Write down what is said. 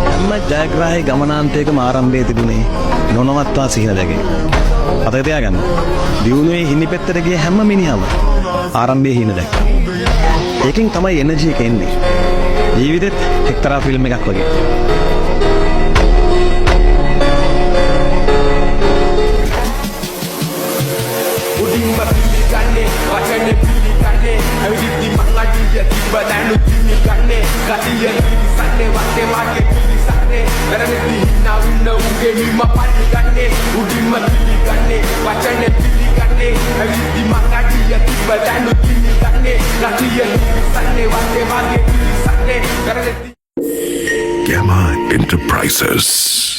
හැම ජයග්‍රාහී ගමනාන්තයකම ආරම්භයේ තිබුණේ නොනවත්වා සිහින දැකේ. මතක තියාගන්න. දියුණුවේ හිණි පෙත්තට ගිය හැම මිනිහම ආරම්භයේ හිණ දැක්කා. ඒකෙන් තමයි එනර්ජි එක එන්නේ. ජීවිතෙත් එක්තරා ෆිල්ම් එකක් වගේ. Gamma Enterprises.